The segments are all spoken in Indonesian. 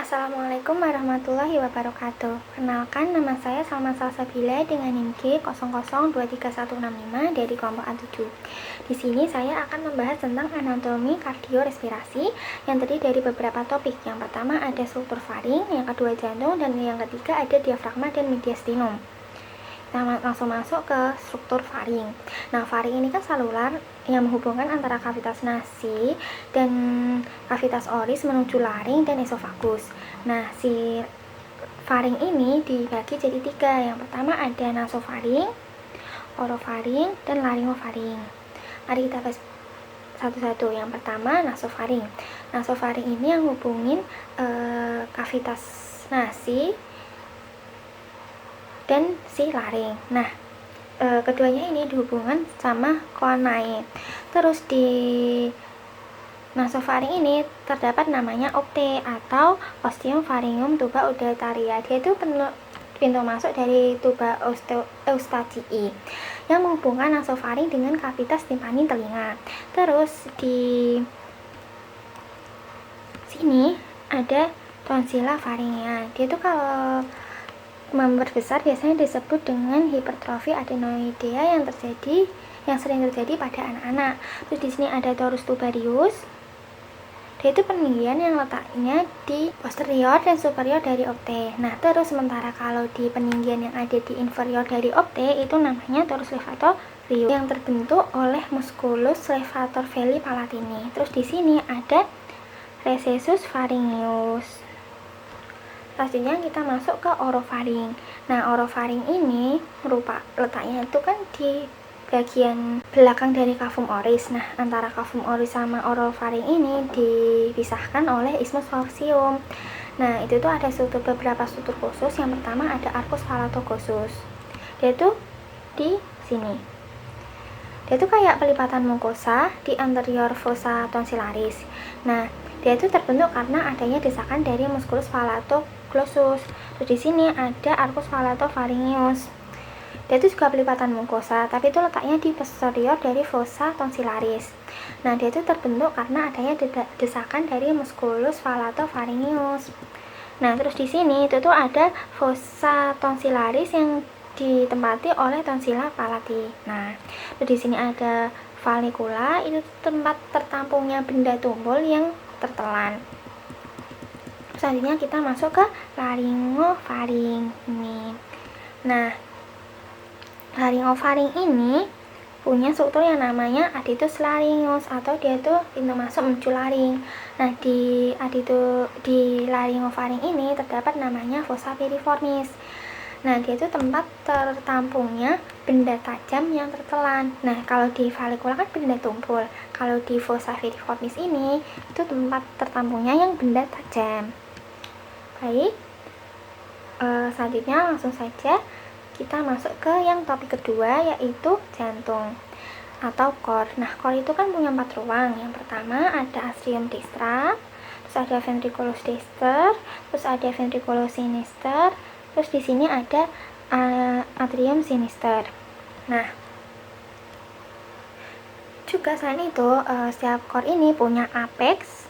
Assalamualaikum warahmatullahi wabarakatuh. Kenalkan, nama saya Salma Salsabila dengan NIM G00236165 dari kelompok A7. Di sini saya akan membahas tentang anatomi kardiorespirasi yang terdiri dari beberapa topik. Yang pertama ada struktur faring, yang kedua jantung, dan yang ketiga ada diafragma dan mediastinum. Kita langsung masuk ke struktur faring. Nah, faring ini kan salular yang menghubungkan antara kavitas nasi dan kavitas oris menuju laring dan esofagus. Nah, si faring ini dibagi jadi tiga. Yang pertama ada nasofaring, orofaring, dan laringofaring. Mari kita bahas satu-satu. Yang pertama nasofaring. Nasofaring ini yang hubungin kavitas nasi dan si laring. Nah, keduanya ini dihubungkan sama choanae. Terus di nasofaring ini terdapat namanya opte atau ostium pharyngeum tuba udataria. Dia itu pintu masuk dari tuba Eustachii yang menghubungkan nasofaring dengan kavitas timpani telinga. Terus di sini ada tonsila faringea. Dia itu kalau memperbesar biasanya disebut dengan hipertrofi adenoidea yang sering terjadi pada anak-anak. Terus di sini ada torus tubarius. Dia itu peninggian yang letaknya di posterior dan superior dari opte. Nah, terus sementara kalau di peninggian yang ada di inferior dari opte itu namanya torus levatorius yang terbentuk oleh musculus levator veli palatini. Terus di sini ada recessus pharyngeus. Selanjutnya kita masuk ke orofaring. Nah, orofaring ini letaknya itu kan di bagian belakang dari cavum oris. Nah, antara cavum oris sama orofaring ini dipisahkan oleh isthmus faucium. Nah, itu tuh ada beberapa struktur khusus. Yang pertama ada arcus palatogossus. Dia tuh di sini. Dia tuh kayak pelipatan mukosa di anterior fossa tonsillaris. Nah, dia itu terbentuk karena adanya desakan dari musculus palatoglossus. Terus di sini ada arcus palatopharyngeus. Dia itu juga pelipatan mukosa, tapi itu letaknya di posterior dari fossa tonsillaris. Nah, dia itu terbentuk karena adanya desakan dari musculus palatopharyngeus. Nah, terus di sini itu tuh ada fossa tonsillaris yang ditempati oleh tonsila palati. Nah, terus di sini ada valvula, itu tempat tertampungnya benda tumpul yang tertelan. Selanjutnya kita masuk ke laringofaring ini. Nah, laringofaring ini punya struktur yang namanya aditus laryngeus atau dia itu pintu masuk menuju laring. Nah, di laringofaring ini terdapat namanya fossa piriformis. Nah, dia itu tempat tertampungnya benda tajam yang tertelan. Nah, kalau di valvula kan benda tumpul. Kalau di fossa piriformis ini itu tempat tertampungnya yang benda tajam. Baik, selanjutnya langsung saja kita masuk ke yang topik kedua, yaitu jantung atau core. Nah, core itu kan punya 4 ruang. Yang pertama ada atrium dextra, terus ada ventriculus dexter, terus ada ventriculus sinister, terus di sini ada atrium sinister. Nah, juga selain itu setiap core ini punya apex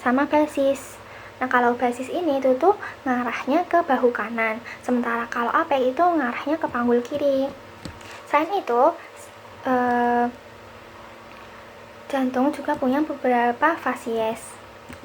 sama basis. Nah, kalau basis ini itu tuh ngarahnya ke bahu kanan, sementara kalau apex itu ngarahnya ke panggul kiri. Selain itu jantung juga punya beberapa fasies.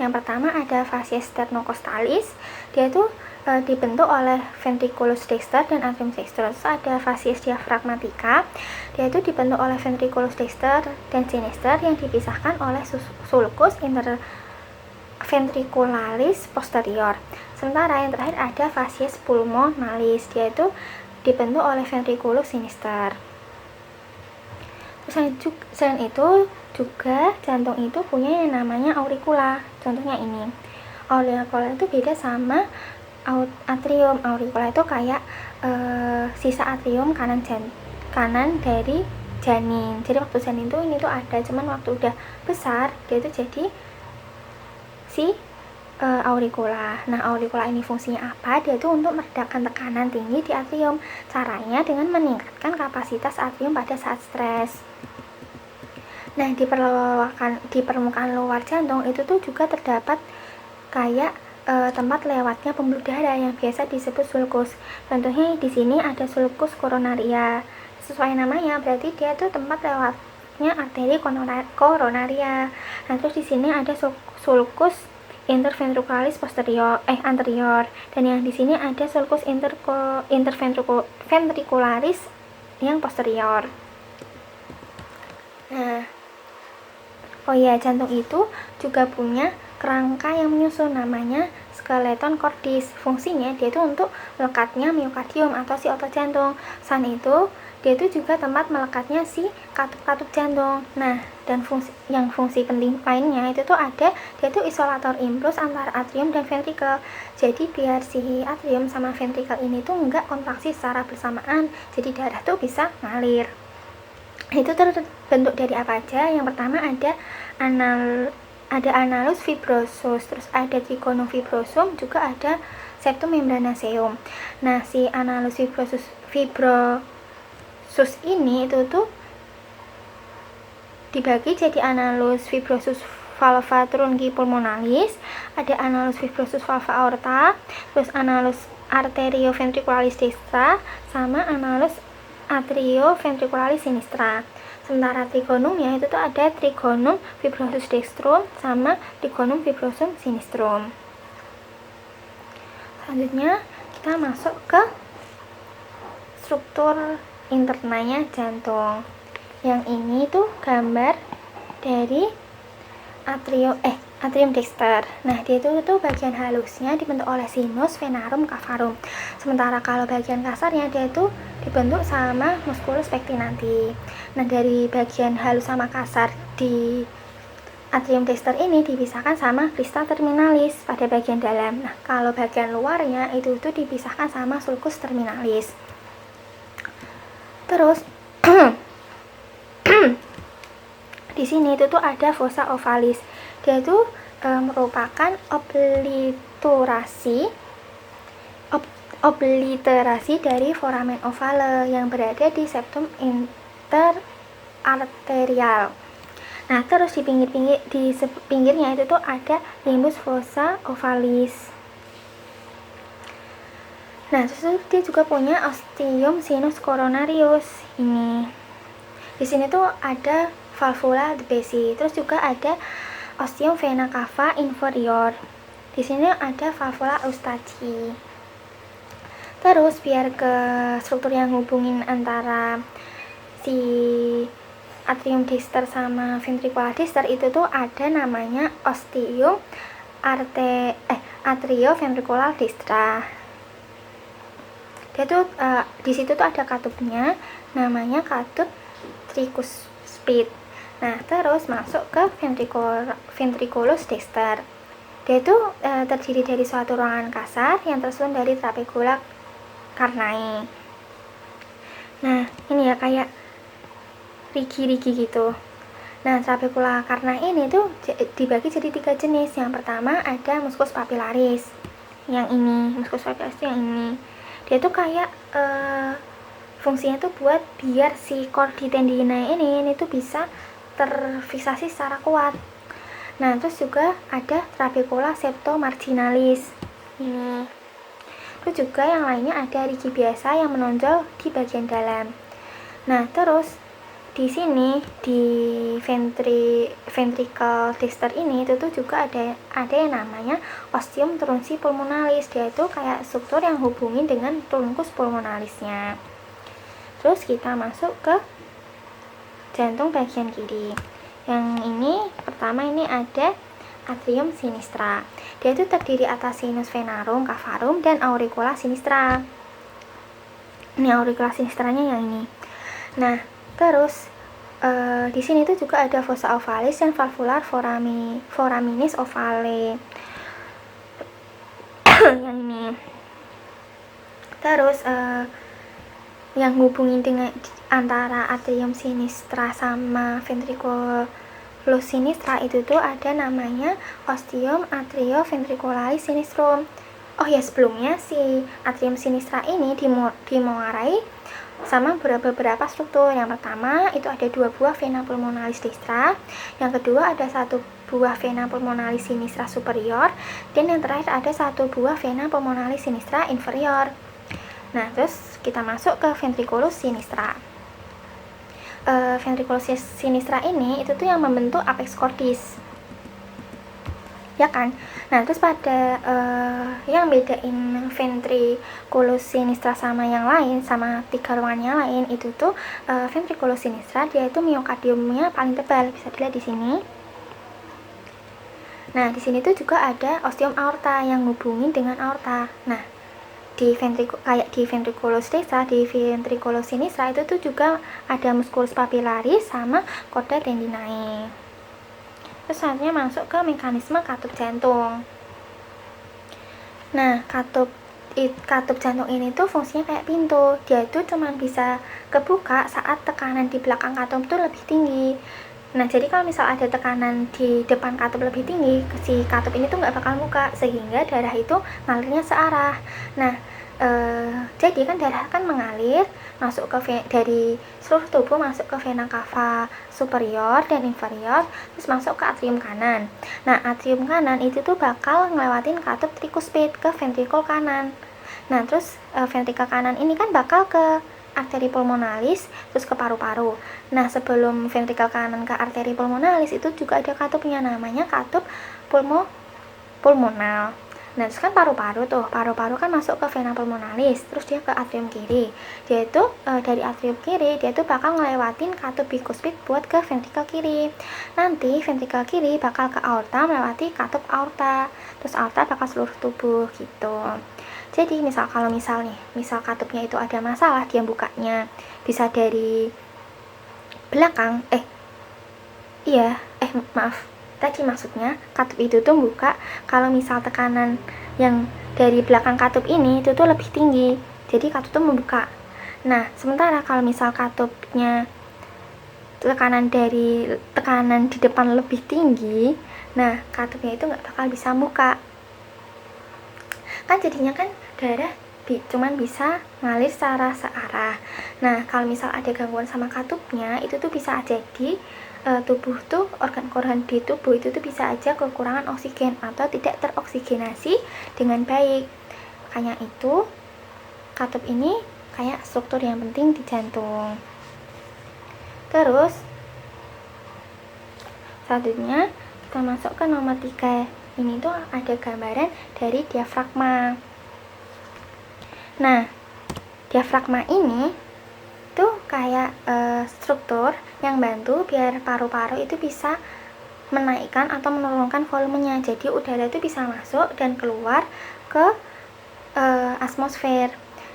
Yang pertama ada fasies sternocostalis. Dia itu dibentuk oleh ventriculus dexter dan atrium dexter. Terus ada fasies diafragmatica. Dia itu dibentuk oleh ventriculus dexter dan sinister yang dipisahkan oleh sulcus interventricularis posterior. Sementara yang terakhir ada fasies pulmonalis. Dia itu dibentuk oleh ventriculus sinister. Selain itu juga jantung itu punya yang namanya auricula. Contohnya ini. Auricula itu beda sama atrium. Auricula itu kayak sisa atrium kanan dari janin. Jadi waktu janin itu ini tuh ada, cuman waktu udah besar dia itu jadi si auricula. Nah, auricula ini fungsinya apa? Dia itu untuk meredakan tekanan tinggi di atrium. Caranya dengan meningkatkan kapasitas atrium pada saat stres. Nah, di permukaan luar jantung itu tuh juga terdapat kayak tempat lewatnya pembuluh darah yang biasa disebut sulcus. Contohnya di sini ada sulcus coronaria. Sesuai namanya berarti dia tuh tempat lewatnya arteri coronaria. Nah, terus di sini ada sulcus interventricularis anterior, dan yang di sini ada sulcus interventricularis yang posterior. Nah, oh ya, jantung itu juga punya kerangka yang menyusun, namanya skeleton cordis. Fungsinya dia itu untuk melekatnya miokardium atau si otot jantung. Selain itu, dia itu juga tempat melekatnya si katup-katup jantung. Nah, dan fungsi penting lainnya itu tuh ada, dia itu isolator impuls antara atrium dan ventrikel. Jadi biar si atrium sama ventrikel ini tuh enggak kontraksi secara bersamaan, jadi darah tuh bisa ngalir. Itu terbentuk dari apa aja? Yang pertama ada annulus fibrosus, terus ada trigonum fibrosum, juga ada septum membranaceum. Nah, si annulus fibrosus ini itu tuh dibagi jadi annulus fibrosus valva trunci pulmonalis, ada annulus fibrosus valva aorta, terus annulus arterioventricularis destra, sama annulus atrioventricularis sinistra. Sementara trigonumnya itu tuh ada trigonum fibrosus dextrum sama trigonum fibrosum sinistrum. Selanjutnya kita masuk ke struktur internanya jantung. Yang ini tuh gambar dari atrium dexter. Nah, dia itu bagian halusnya dibentuk oleh sinus venarum cavarum. Sementara kalau bagian kasarnya dia itu dibentuk sama musculus pectinati. Nah, dari bagian halus sama kasar di atrium dexter ini dipisahkan sama crista terminalis pada bagian dalam. Nah, kalau bagian luarnya itu dipisahkan sama sulcus terminalis. Terus di sini itu ada fossa ovalis. Dia itu merupakan obliterasi dari foramen ovale yang berada di septum interarterial. Nah, terus di pinggirnya itu ada limbus fossa ovalis. Nah, terus dia juga punya ostium sinus coronarius ini. Di sini tuh ada valvula de Bessy, terus juga ada ostium vena cava inferior. Di sini ada valvula Eustachi. Terus biar ke struktur yang hubungin antara si atrium dexter sama ventricular dexter itu tuh ada namanya ostium atrioventricular dextra. Dia tuh di situ tuh ada katupnya, namanya katup tricuspid. Nah, terus masuk ke ventriculus dexter. Dia itu terdiri dari suatu ruangan kasar yang tersusun dari trabecula carinae. Nah, ini ya kayak rigi-rigi gitu. Nah, trabecula carinae ini tuh dibagi jadi 3 jenis. Yang pertama ada muscus papillaris. Yang ini, muscus papillaris yang ini. Dia tuh kayak fungsinya tuh buat biar si cordi tendinae ini tuh bisa terfiksasi secara kuat. Nah, terus juga ada trabecula septomarginalis ini. Terus juga yang lainnya ada rigi biasa yang menonjol di bagian dalam. Nah, terus di sini di ventricle dexter ini itu tuh juga ada yang namanya ostium trunci pulmonalis. Dia itu kayak struktur yang hubungin dengan truncus pulmonalisnya. Terus kita masuk ke jantung bagian kiri. Yang ini pertama ini ada atrium sinistra. Dia itu terdiri atas sinus venarum cavarum dan auricula sinistra. Ini auricula sinistranya yang ini. Nah, terus di sini tuh juga ada fossa ovalis dan valvular foraminis ovale. Yang ini. Terus yang hubungin dengan antara atrium sinistra sama ventriculus sinistra itu tuh ada namanya ostium atrioventricularis sinistrum. Oh ya, sebelumnya si atrium sinistra ini dimuarai sama beberapa struktur. Yang pertama itu ada 2 buah vena pulmonalis dextra, yang kedua ada 1 buah vena pulmonalis sinistra superior, dan yang terakhir ada 1 buah vena pulmonalis sinistra inferior. Nah, terus kita masuk ke ventriculus sinistra. Ventriculus sinistra ini itu tuh yang membentuk apex cordis, ya kan. Nah, terus pada yang bedain ventriculus sinistra sama yang lain, sama 3 ruangan yang lain, itu tuh ventriculus sinistra dia itu miokardiumnya paling tebal, bisa dilihat di sini. Nah, di sini tuh juga ada ostium aorta yang hubungin dengan aorta. Nah, kayak di ventriculus destra, di ventriculus sinistra itu tuh juga ada musculus papillaris sama chordae tendinae. Terus selanjutnya masuk ke mekanisme katup jantung. Nah, katup jantung ini tuh fungsinya kayak pintu. Dia itu cuma bisa kebuka saat tekanan di belakang katup tuh lebih tinggi. Nah, jadi kalau misal ada tekanan di depan katup lebih tinggi, si katup ini tuh nggak bakal buka, sehingga darah itu ngalirnya searah. Nah, jadi kan darah kan mengalir masuk ke dari seluruh tubuh, masuk ke vena cava superior dan inferior, terus masuk ke atrium kanan. Nah, atrium kanan itu tuh bakal ngelewatin katup trikuspid ke ventrikul kanan. Nah, terus ventrikel kanan ini kan bakal ke arteri pulmonalis, terus ke paru-paru. Nah, sebelum ventrikel kanan ke arteri pulmonalis itu juga ada katupnya, namanya katup pulmonal. Nah, terus kan paru-paru kan masuk ke vena pulmonalis, terus dia ke atrium kiri. Dia itu dari atrium kiri dia itu bakal ngelewatin katup bikuspid buat ke ventrikel kiri. Nanti ventrikel kiri bakal ke aorta melewati katup aorta. Terus aorta bakal seluruh tubuh gitu. Jadi misal katupnya itu ada masalah, dia bukanya bisa dari belakang. Tadi maksudnya katup itu tuh buka kalau misal tekanan yang dari belakang katup ini itu tuh lebih tinggi, jadi katup tuh membuka. Nah, sementara kalau misal katupnya tekanan di depan lebih tinggi, nah katupnya itu nggak bakal bisa buka. Kan jadinya kan darah cuman bisa ngalir secara searah. Nah, kalau misal ada gangguan sama katupnya, itu tuh bisa jadi tubuh tuh, organ-organ di tubuh itu tuh bisa aja kekurangan oksigen atau tidak teroksigenasi dengan baik. Makanya itu katup ini kayak struktur yang penting di jantung. Terus selanjutnya kita masuk ke nomor 3. Ini tuh ada gambaran dari diafragma. Nah, diafragma ini tuh kayak struktur yang bantu biar paru-paru itu bisa menaikkan atau menurunkan volumenya. Jadi udara itu bisa masuk dan keluar ke atmosfer.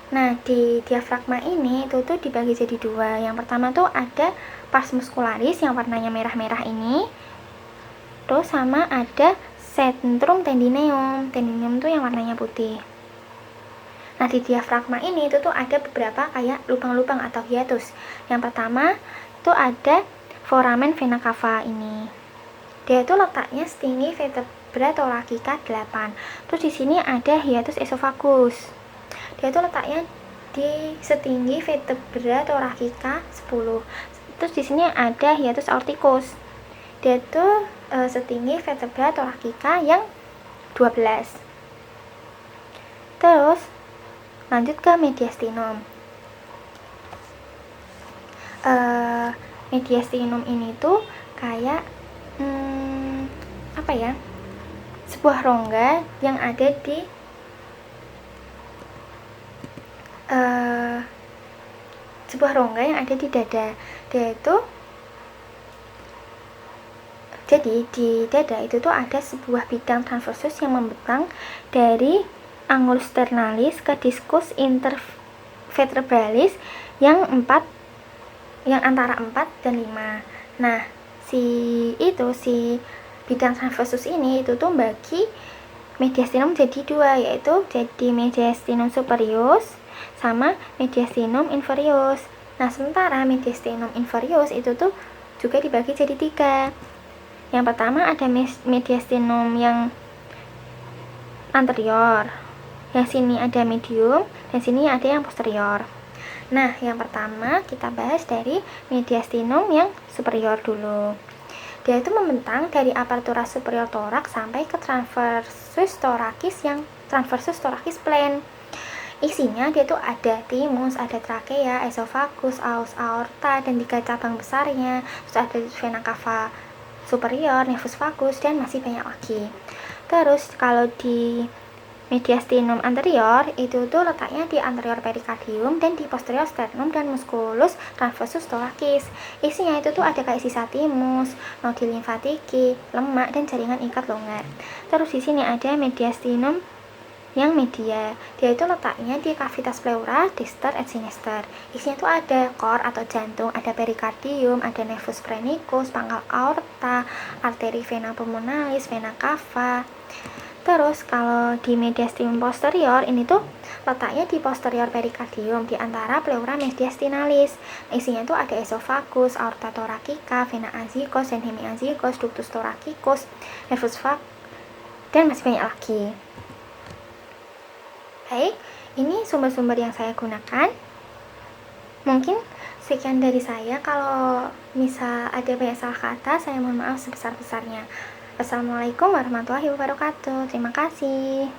Nah, di diafragma ini itu tuh dibagi jadi 2. Yang pertama tuh ada pars muscularis yang warnanya merah-merah ini. Terus sama ada centrum tendineum. Tendineum tuh yang warnanya putih. Nah, di diafragma ini itu tuh ada beberapa kayak lubang-lubang atau hiatus. Yang pertama itu ada foramen vena cava ini. Dia itu letaknya setinggi vertebra thoracica 8. Terus di sini ada hiatus esophagus. Dia itu letaknya di setinggi vertebra thoracica 10. Terus di sini ada hiatus aorticus. Dia itu setinggi vertebra thoracica yang 12. Terus lanjut ke mediastinum. Mediastinum ini tuh kayak sebuah rongga yang ada di dada. Dia itu jadi di dada itu tuh ada sebuah bidang transversus yang membentang dari angulus sternalis ke diskus intervertebralis yang antara 4 dan 5. Nah, si bidang transversus ini itu tuh bagi mediastinum jadi 2, yaitu jadi mediastinum superius sama mediastinum inferius. Nah, sementara mediastinum inferius itu tuh juga dibagi jadi 3. Yang pertama ada mediastinum yang anterior. Yang sini ada medium, dan sini ada yang posterior. Nah, yang pertama kita bahas dari mediastinum yang superior dulu. Dia itu membentang dari apertura superior thorax sampai ke transversus thoracis plane. Isinya dia tuh ada timus, ada trakea, esophagus, aus, aorta, dan 3 cabang besarnya. Terus ada vena cava superior, nervus vagus, dan masih banyak lagi. Terus kalau di mediastinum anterior itu tuh letaknya di anterior perikardium dan di posterior sternum dan musculus transversus thoracis. Isinya itu tuh ada kayak sisa timus, nodul limfatiki, lemak, dan jaringan ikat longgar. Terus di sini ada mediastinum yang media, dia itu letaknya di cavitas pleura, distal, et sinister. Isinya itu ada core atau jantung, ada perikardium, ada nervus phrenicus, pangkal aorta, arteri vena pulmonalis, vena cava. Terus kalau di mediastinum posterior ini tuh letaknya di posterior perikardium di antara pleura mediastinalis. Isinya itu ada esophagus, aorta thoracica, vena azygos dan hemiazygos, ductus thoracicus, nervus vagus, dan masih banyak lagi. Baik, ini sumber-sumber yang saya gunakan. Mungkin sekian dari saya. Kalau misal ada banyak salah kata, saya mohon maaf sebesar-besarnya. Assalamualaikum warahmatullahi wabarakatuh. Terima kasih.